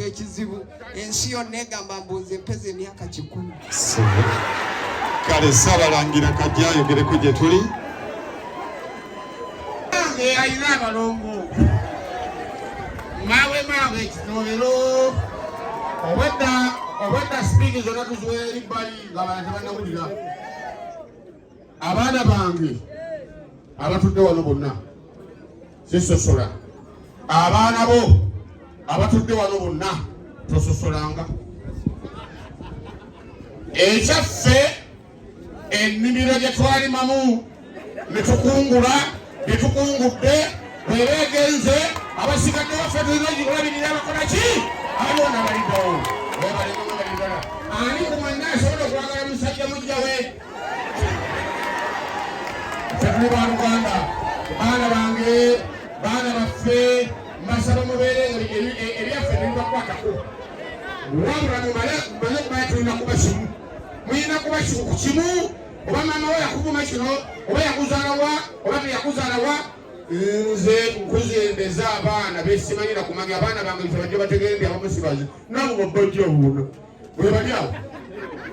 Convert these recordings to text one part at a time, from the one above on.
ekizibu ensi yonna egamba mbuuza empeza emyaka 10. Kale Ssaabalangira kajja ayogereko gye tuli. Alina abalongo maawe ekitolero obwedda sipiiki zonna tuziwera eri bbali ng'abantu tebanawulira. Abaana bange abatudde wano bonna sisosola, abaana bo abatudde wano bonna tososolanga. Ekyaffe ennimiro gye twalimamu ne tukungula ne tukungudde bw'eba egenze abasigadde baffe tulina okulabirira abakola ki abaliwo n'abaliddawo webalinabalidala. Ani ku mwenna asobola okwagala musajja mujja we? Ffe tuli baluganda, baana bange, baana baffe, mbasaba mubeere ebyaffe nebibakwatako. Wabula mumale okuba tulina kuba kimu, mulina kuba ku kimu. Oba maama we yakuvuma kino oba yakuzaala wa oba teyakuzaala wa, nze nkuzembeza abaana besimanyira kumanya. Abaana bange bajja bategende abamusibazi nabo babajja buno bwe bali awo.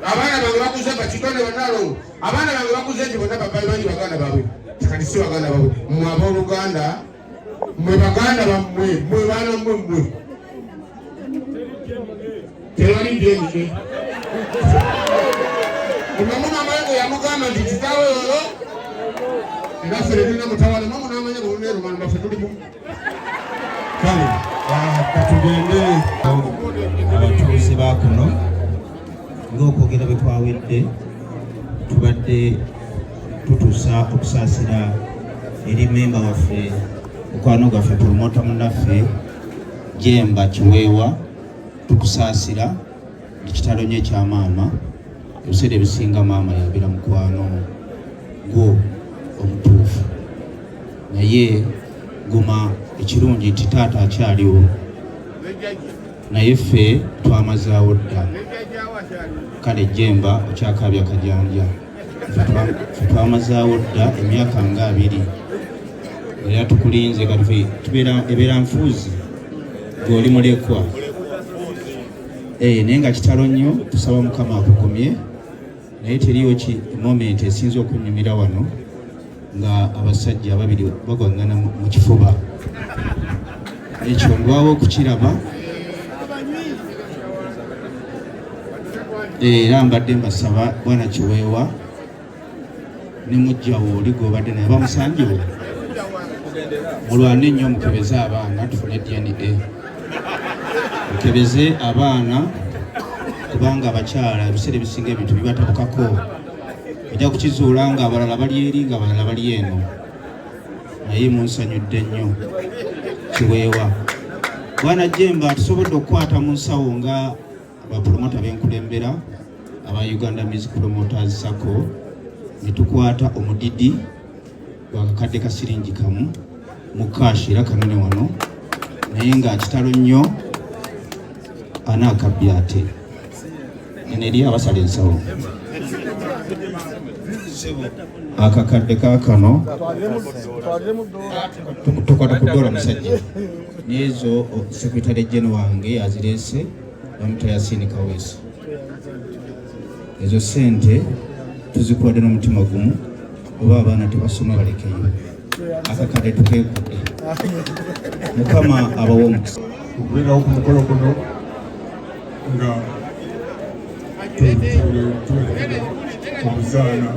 Abaana bange bakuze bakitonde bannalongo, abaana bange bakuze nti bonna babanyi baganda baabwe kati si baganda baabwe. Mmwe abooluganda, mmwe baganda bammwe, mmwe baana mmwe tewalidde emige. Omumu mamange yamugamba nti kitaawe oyo naffe tulina mutawala mamu n'amanya buluneerumana baffe tuli bumu. Kale katugende abatuuze ba kuno ng'okwogera bwe kwawedde tubadde tutuusa okusaasira eri memba waffe mukwano gwaffe promota munnaffe Jemba Kiweewa. Tukusaasira ekitalo nnyo ekya maama. Ebiseera ebisinga maama yabira mukwano gwo omutuufu, naye guma ekirungi nti taata akyaliwo, naye ffe twamazaawo dda. Kale Jemba okyakabya kajanja, ffe twamazaawo dda emyaka nga 2 era tukulinze kati ebeera nfuuzi gw'oli mulekwa. Naye nga kitalo nnyo, tusaba Mukama akukomye. Naye teriyo ki moment esinza okunyumira wano nga abasajja ababiri bagwangana mu kifuba. Ekyo ndwawo okukiraba era mbadde mbasaba Bwana Kiweewa ne mujjawo oli gw'obadde naye bamusangiwo mulwane nnyo mukebeze abaana tufune DNA. Mukebeze abaana kubanga abakyala ebiseera ebisinga ebintu bibatabukako. Ojja kukizuula nga abalala bali eri nga abalala bali eno. Naye munsanyudde nnyo Kiweewa. Bwana Jemba tusobodde okukwata mu nsawo nga abapromota b'enkulembera aba Uganda Music Promoters Sacco ne tukwata omudidi gwa kakadde ka siringi kamu mu kashi era kanone wano, naye nga kitalo nnyo anaakabbye ate eno eri abasala ensawo. Akakadde kaakano tukwata ku dola musajja nezo sekretary general wange azireese bamuta Yasini Kaweesa. Ezo sente tuzikuwadde n'omutima gumu, oba abaana tebasoma balekeyo. Akakadde tukeekudde. Mukama abawo omukisa. okubeerawo ku mukolo guno nga omuzaana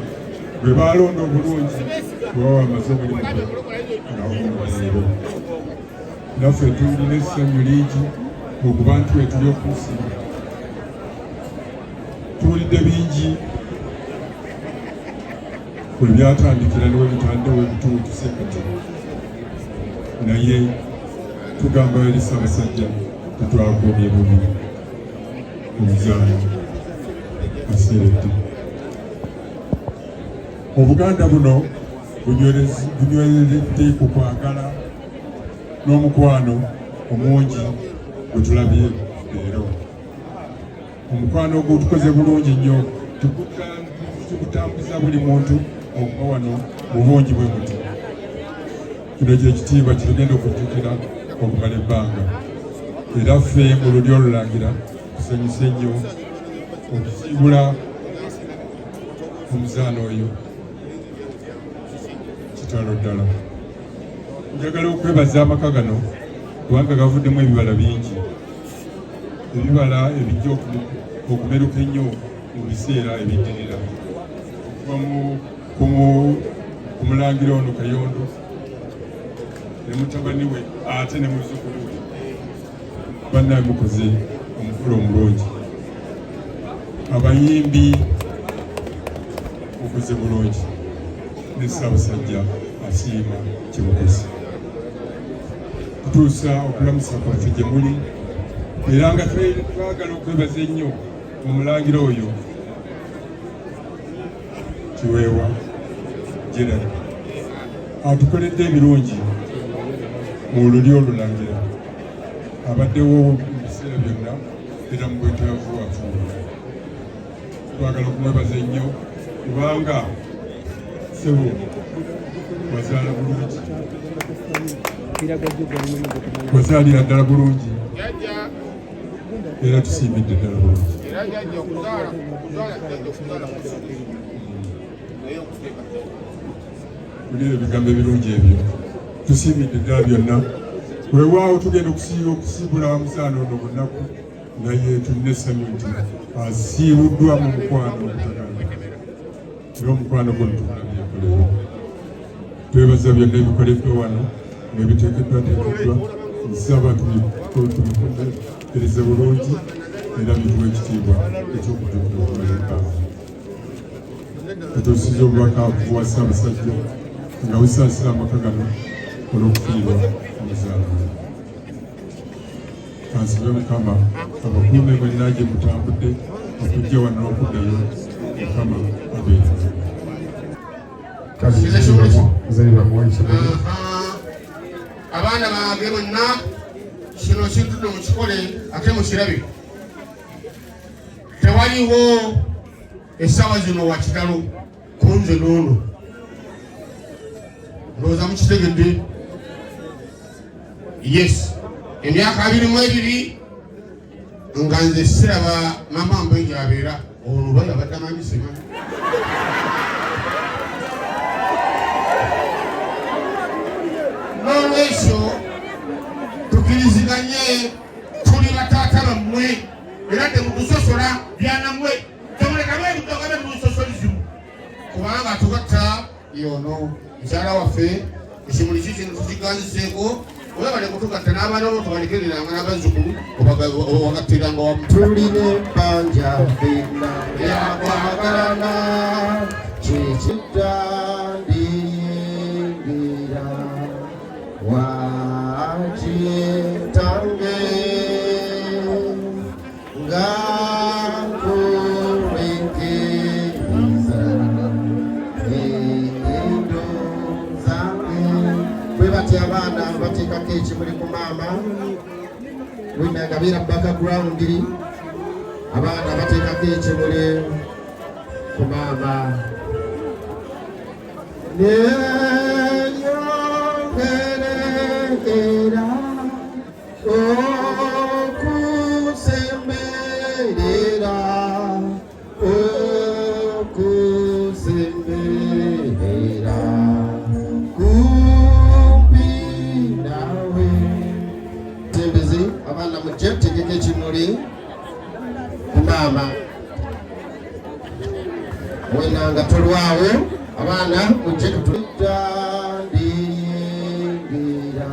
bwe balonda obulungi bwaba bamaze omulimu ngawomubaleero. Naffe tulina essanyu lingi okuba nti wetuli okusinga. Tuwulidde bingi bwe byatandikira ne webitandewo ebituutuse kati, naye tugamba eri Ssaabasajja tetwakuumye bubi omuzaana aseredde. Obuganda buno bunyweredde ku kwagala n'omukwano omungi gwe tulabye leero. Omukwano ogwo tukoze bulungi nnyo, tukutambuza buli muntu okuba wano mu bungi bwe buti. Kino kye kitiibwa kitugenda okujjukira okumala ebbanga. era ffe mu lulyo olulangira tusanyuse nnyo okusiibula omuzaana oyo kitalo ddala. Njagala okwebaza amaka gano kubanga gavuddemu ebibala bingi, ebibala ebijja okumeruka ennyo mu biseera ebiddirira, okuva ku mulangira ono Kayondo ne mutabani we ate ne muzzukulu we. Bannaye mukoze omukolo omulungi, abayimbi mukoze bulungi, ne Ssaabasajja asiima kibukozi. Tutuusa okulamusa kwaffe gye muli, era nga twagala okwebaza ennyo omulangira oyo Kiweewa Gerald atukoledde ebirungi mu lulyo olulangira, abaddewo mu biseera byonna era mu bwetaavu afuula. Twagala okumwebaza ennyo kubanga ssebo wazaala bulungi, wazaalira ddala bulungi era tusiimidde ddala bulungi. Mulira ebigambo ebirungi ebyo, tusiimidde ddala byonna. Weewaawo tugenda okusiibula omuzaana ono bunaku, naye tulina essanyu nti asiibuddwa mu mukwano ogutaganda, era omukwano guno tugulabyeko leero. Twebaza byonna ebikoleddwa wano n'ebiteekeddwateekeddwa, nsaba tubikomereze bulungi era bituwa ekitiibwa eky'okujjukira okubaleka. Tutuusizza obubaka buwa Ssaabasajja nga busaasira amaka gano olw'okufiirwa omuzaala. Kansibe Mukama abakuume mwenna gye mutambudde okujja wano n'okuddayo, Mukama abeera. Abaana bange bonna kino kintudde mukikole ate mukirabe. Tewaliwo essaawa zino wa kitalo ku nze n'ono, ndowooza mukitegedde. Yes, emyaka 22 nga nze siraba mama Mbenje abeera ono bali abadde amanyi simanyi. N'olwekyo tukiriziganye, tuli bataata bammwe era temutusosola byanammwe, temuleka beebutoga bemulusosolizimu kubanga tugatta yono mukyala waffe ekimuli kikino tukiganziseeko. Olabale kutugatta n'abaana bo tubalekereranga n'abazzukulu obagattiranga wamu. Tulina ebbanja ffenna lyakwagalana kikitandiyingira wakitange nga nkubenkeriza enyindo zange. Bwe bati abaana bateekako ekimuli ku maama winagabeera background, abaana bateekako ekimuli ku maama neyongerekera okusemberera okusemberera kumpi nawe. Tembezi abaana mujje tegeka ekimuli ku maama wenanga tolwawo. Abaana mujje tutandiyingira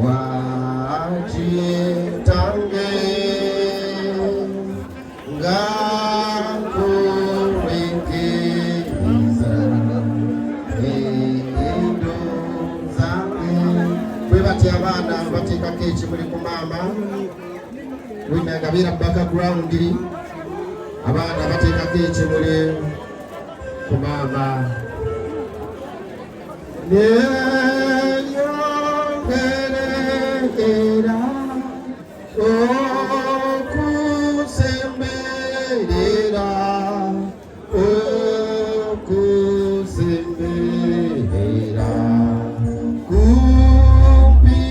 wakitange nga nkubenkeriza enyindo zange. Bwe bati abaana bateekako ekimuli ku maama winagabeera background, abaana bateekako ekimuli ku maama neyongerekera okusemberera okusemberera kumpi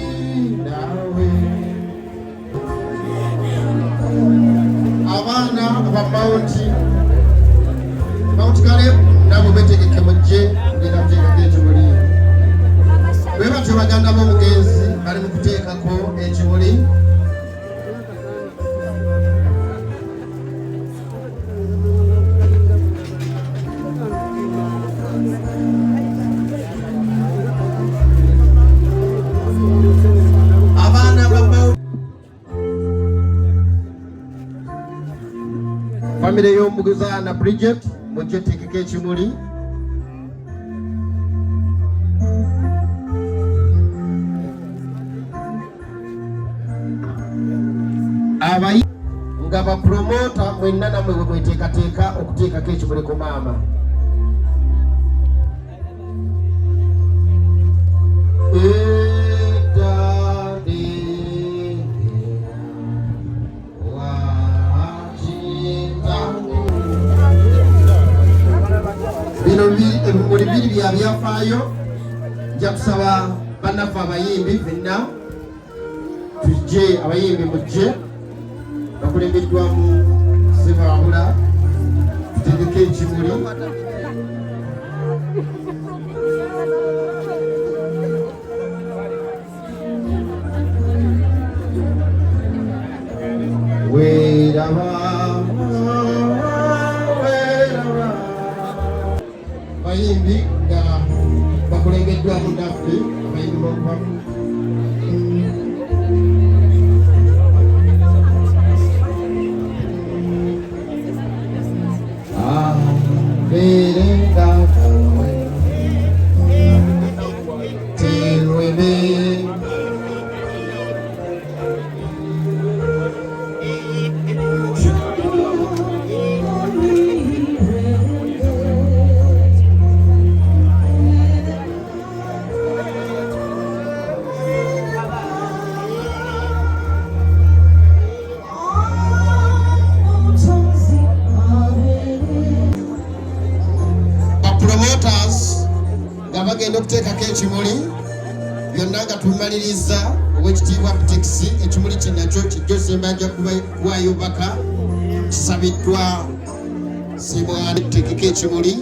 nawe. baganda b'omugenzi bali mu kuteekako ekimuli. Famire y'omuguzaana Bridget mujje teekeko ekimuli. Abayi nga bapromota mwenna namwe bwe mweteekateeka okuteekako ekimuli ku maama. Bino ebimuli biri bya byafaayo. Nja kusaba bannaffe abayimbi fenna tujje, abayimbi mujje bakulembeddwamu Ssebaabula tutegeke ekimuli. Weeraba bayimbi nga bakulembeddwamu naffe abayimbi b'okubamu. Bagenda okuteekako ekimuli byonna nga tumaliriza Oweekitiibwa Butekisi. Ekimuli kye nakyo kijjo Semba ajja kuwaayo baka kisabiddwa Ssemwani tuteekeko ekimuli.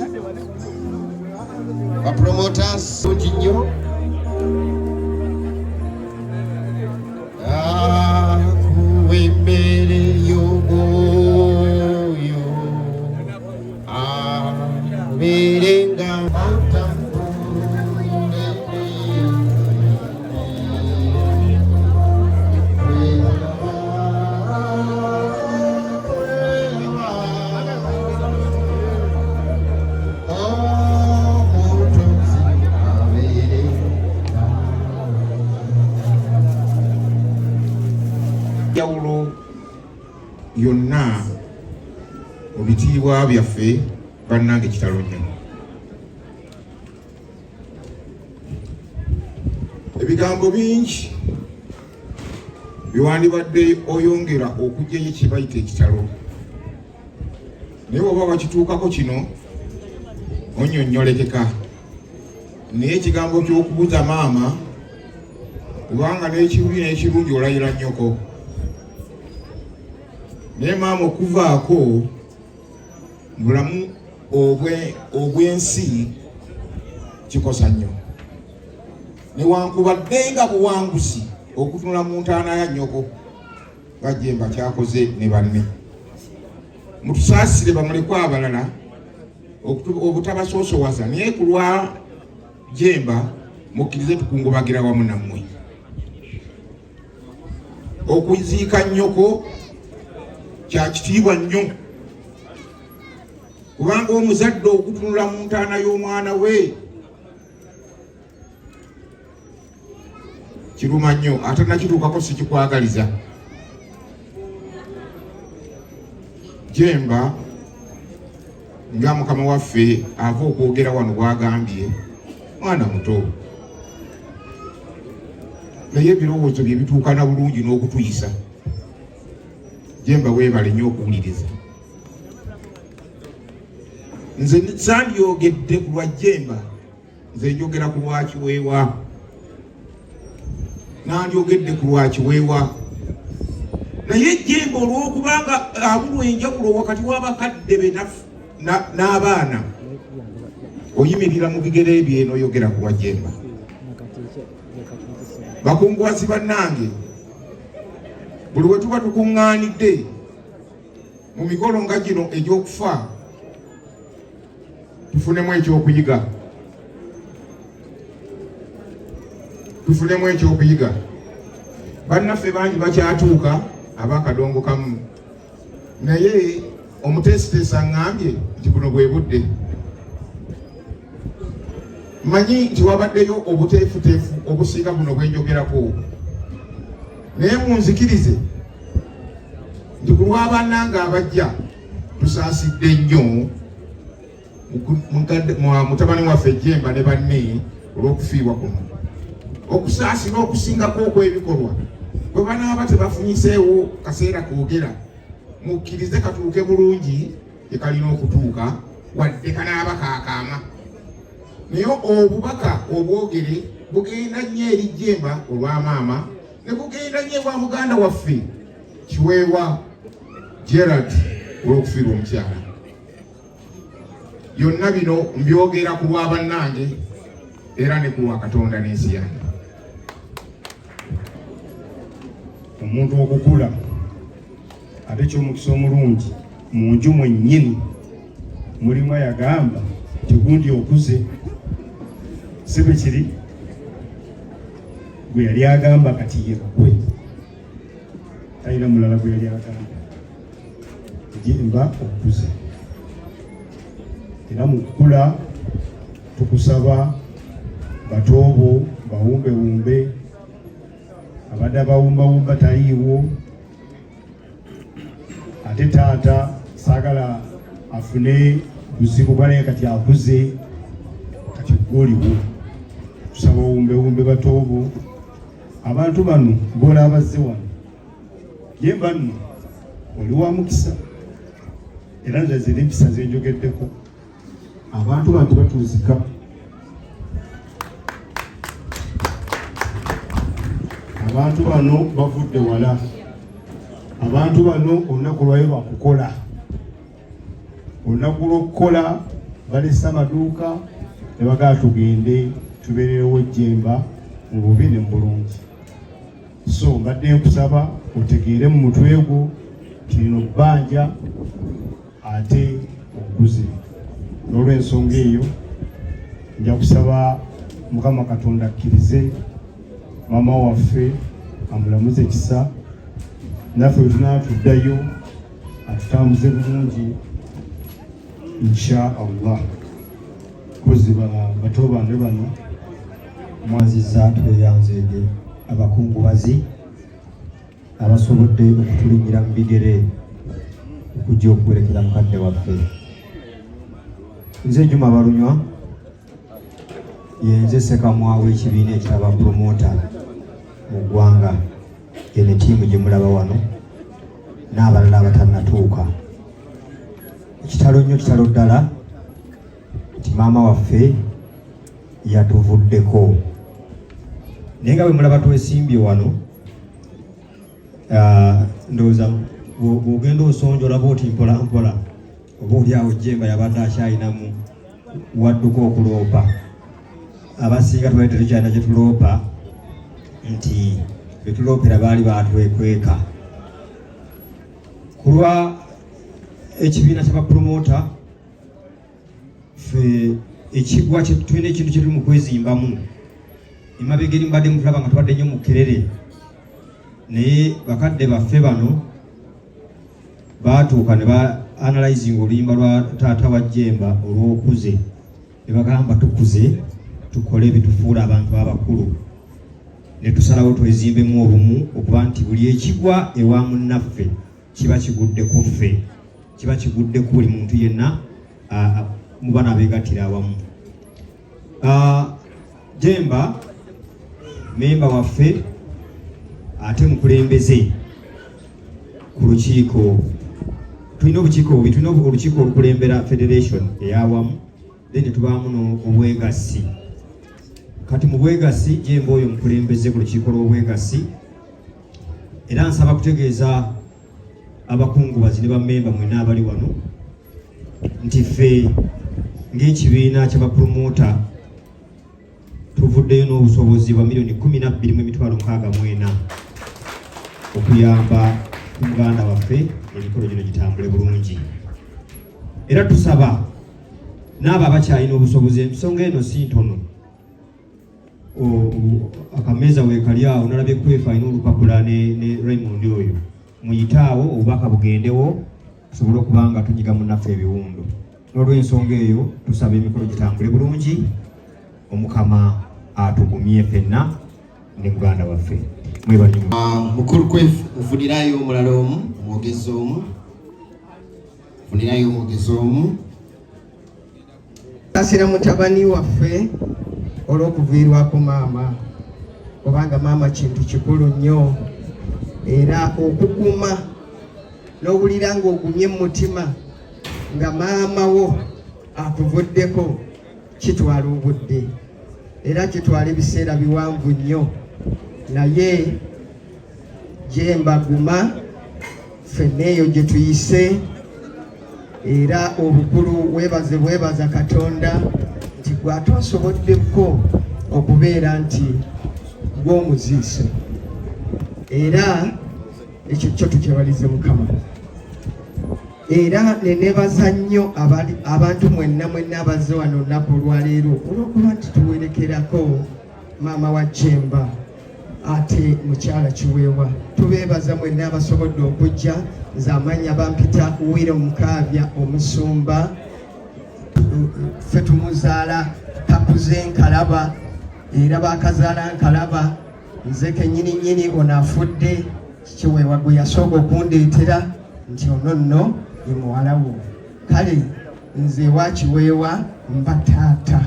Bapromoters bungi nnyo. Akuwembere y'omwoyo abeerenga yawulo yonna mu bitiibwa byaffe bannange kitalo nnyo. Ebigambo bingi biwandibadde oyongera okugyayo kye bayita ekitalo, naye oba wakituukako kino onnyonnyolekeka. Naye ekigambo ky'okubuza maama kubanga n'ekibi n'ekirungi olayira nnyoko. Naye maama okuvaako bulamu obw'ensi kikosa nnyo, newankubadde nga buwanguzi okutunula mu ntaana ya nnyoko nga Jemba kyakoze ne banne. Mutusaasire bamulekw abalala obutabasoosowaza, naye ku lwa Jemba mukkirize tukungubagira wamu nammwe. Okuziika nnyoko kya kitiibwa nnyo, kubanga omuzadde okutunula mu ntaana y'omwana we kiruma nnyo, ate nakituukako sikikwagaliza. Jemba nga mukama waffe ava okwogera wano bwagambye, mwana muto naye ebirowoozo bye bituukana bulungi n'okutuyisa. Jemba weebale nnyo okuwuliriza. Nze sandyogedde ku lwa Jemba, nze njogera ku lwa Kiweewa, nandyogedde ku lwa Kiweewa. Naye Jemba olw'okubanga abulwa enjawulo wakati w'abakadde be n'abaana, oyimirira mu bigere bye n'oyogera ku lwa Jemba. bakungubazi bannange buli we tuba tukuŋŋaanidde mu mikolo nga gino egy'okufa tufunemu ekyokuyiga, bannaffe bangi bakyatuuka ab'akadongo kamu, naye omuteesiteesa ŋŋambye nti buno bwe budde. Manyi nti wabaddeyo obuteefuteefu obusinga buno bwenjogerako, naye munzikirize nti ku lw'abannanga abajja tusaasidde nnyo mutabani waffe Jemba ne banne olw'okufiibwa kuno. Okusaasira okusingako okw'ebikolwa bwe banaaba tebafunyiseewo kaseera koogera, mukkirize katuuke bulungi ekalina okutuuka wadde kanaaba kaakaama. Naye obubaka obwogere bugenda nnyo eri Jemba olw'amaama ne bugenda nnyo ewa muganda waffe Kiweewa Gerald olw'okufiirwa omukyala. Byonna bino mbyogera ku lwa bannange era ne ku lwa Katonda n'ensi yange. Omuntu okukula ate ky'omukisa omulungi mu nju mwennyini mulimu ayagamba tigundi okuze si bwe kiri, gwe yali agamba kati ye gwe talina mulala gwe yali agamba Jemba okuze. Era mu kukula tukusaba batoobo bawumbewumbe, abadde abawumbawumba taliiwo, ate taata saagala afune buzibu bwalaye kati akuze, kati gwoliwo. Tusaba owumbewumbe batoobo, abantu bano bola abazze wano Jemba nno oli wa mukisa, era nze ziri empisa zenjogeddeko. Abantu bano tebatuuzika, abantu bano bavudde wala, abantu bano olunaku lwayo lwakukola, olunaku lw'okukola balesa amaduuka ne bagala tugende tubeererewo Jemba mu bubi ne mu bulungi. So mbadde nkusaba otegeere mu mutwe gwo kirino bbanja ate okuze. N'olw'ensonga eyo nja kusaba Mukama Katonda akkirize maama waffe amulamuze ekisa, naffe bwe tunaatuddayo atutambuze bulungi insha Allah. Kozi bato bange bano mwaziza tweyanzeege abakungubazi abasobodde okutulinnyira mu bigere okujja okuwerekera mukadde waffe. Nze Juma Balunywa yenze Ssekamwa w'ekibiina ekiraba promota mu ggwanga, eno ttiimu gye mulaba wano n'abalala abatannatuuka. Ekitalo nnyo kitalo ddala nti maama waffe yatuvuddeko, naye nga bwe mulaba twesimbye wano, ndowooza bw'ogenda osonja olaba oti mpola mpola, oba oli awo Jemba yabadde akyayinamu wadduka okuloopa. Abasinga twali tetukyalina kye tuloopa, nti be tuloopera baali batwekweka. Ku lwa ekibiina ky'abapromota ffe ekigwa tulina ekintu kye tuli mu kwezimbamu. Emabega eri mbadde mutulaba nga tubadde nnyo mu Kerere, naye bakadde baffe bano baatuuka ne ba analyzing oluyimba lwa taata wa Jemba olw'okuze, ne bagamba tukuze tukole ebitufuula abantu abakulu, ne tusalawo twezimbemu obumu okuba nti buli ekigwa ewa munnaffe kiba kiguddeko ffe, kiba kiguddeku buli muntu yenna mu bana abeegattira awamu. Jemba memba waffe ate mukulembeze ku lukiiko. Tulina obukiiko bubiri, tulina olukiiko olukulembera federation eyawamu, then tubaamu obwegassi. Kati mu bwegassi Jemba oyo mukulembeze ku lukiiko lw'obwegassi, era nsaba kutegeeza abakungubazi ne bammemba mwena abali wano nti ffe ng'ekibiina ky'abapromota tuvuddeyo n'obusobozi bwa milioni 12,64 okuyamba muganda waffe emikolo gino gitambule bulungi. Era tusaba n'abo abakyalina obusobozi, ensonga eno si ntono. Akameeza weekali awo nalabye kwefa alina olupapula ne Raymond oyo, muyitaawo obubaka bugendewo tusobole okuba nga tunyiga munnaffe ebiwundu. N'olw'ensonga eyo tusaba emikolo gitambule bulungi, Omukama atugumye ffenna ne muganda waffe. Mukulu kwefu ofunirayo omulala omu, omwogezi omu. Funirayo omwogezi omu. Kasira mutabani waffe olw'okuviirwako maama, kubanga maama kintu kikulu nnyo, era okuguma n'owulira ng'ogumye mu mutima nga maama wo akuvuddeko kitwala obudde era kitwala ebiseera biwanvu nnyo. Naye gye mbaguma ffenna eyo gye tuyise, era obukulu weebaza Katonda nti gw'ate osoboddeko okubeera nti gw'omuziise, era ekyo kyo tukyebalize Mukama. Era nenebaza nnyo abantu mwenna abazze wano olunaku olwaleero olw'okuba nti tuwerekerako maama wa Jemba ate mukyala Kiweewa. Tubeebaza mwenna abasobodde okujja. Nze amanya bampita Wiro Mukaabya omusumba, ffe tumuzaala Kakuze Nkalaba era bakazaala Nkalaba. Nze kennyini ono afudde Kiweewa gwe yasooka okundeetera nti ono nno ye muwala wo. Kale nze wa Kiweewa mba taata,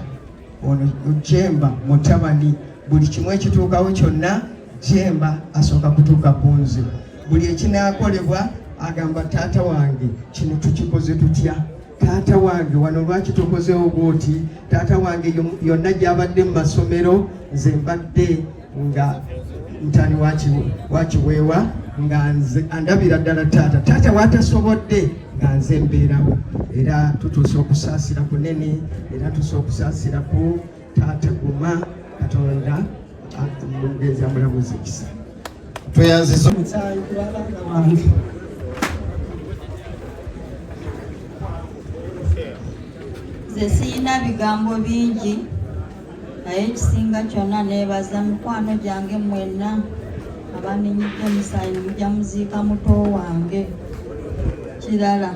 ono Jemba mutabani. Buli kimu ekituukawo kyonna Jemba asooka kutuuka ku nze. Buli ekinaakolebwa agamba taata wange kino tukikoze tutya, taata wange wano lwaki tukozeewo bwoti, taata wange yonna gy'abadde mu masomero nze mbadde nga mutani wa Kiweewa nga nze andabira ddala taata watasobodde nga nze mbeerawo. Era tutuuse okusaasira kunene, era tutuuse okusaasira ku taata Guma. Katonda mugezi amulamuzi ekisa. Tweyanziza nze siyina bigambo bingi, naye ekisinga kyonna neebaza mikwano gyange mwenna abaninyidde Musaayi mujja muziika muto wange. Kirala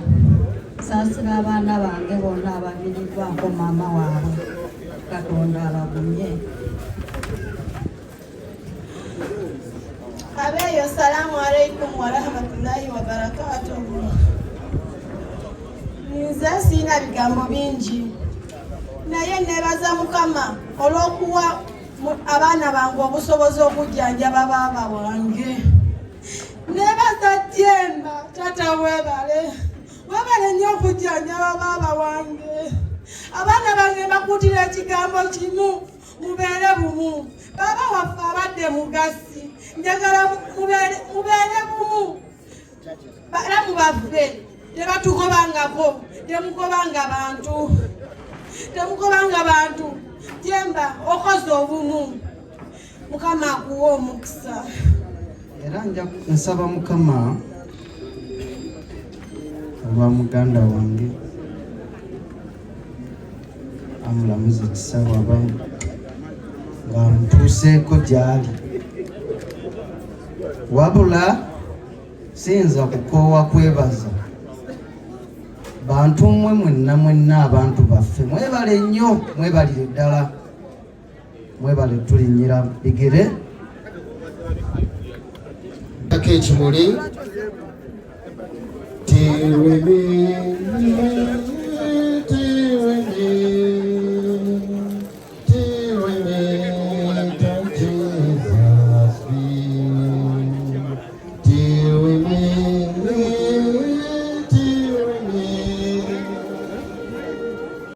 saasira abaana bange bonna ababiriddwako maama waabwe. Katonda abagumye. Abeyo, salamu alaikum wa rahmatullahi wa barakatuh. Nze sina bigambo bingi, naye nebaza Mukama olw'okuwa abaana bange obusobozi okujjanjaba baaba wange. Nebaza Jemba, taata weebale nnyo okujjanjaba baaba wange. Abaana bange bakuutira ekigambo kimu, mubeere bumu. Baba waffe abadde mugasi, njagala mubeere bumu. Balamu baffe tebatugobangako, temugobanga bantu. Jemba okoze obumu, Mukama akuwa omukisa. Era nsaba Mukama olwa muganda wange amulamuzi Kisawa nga mutuuseeko gy'ali, wabula siyinza kukoowa kwebaza bantu mmwe mwenna abantu baffe. Mwebale nnyo, mwebalire ddala, mwebale tulinnyira bigere. Ekimuli tirweme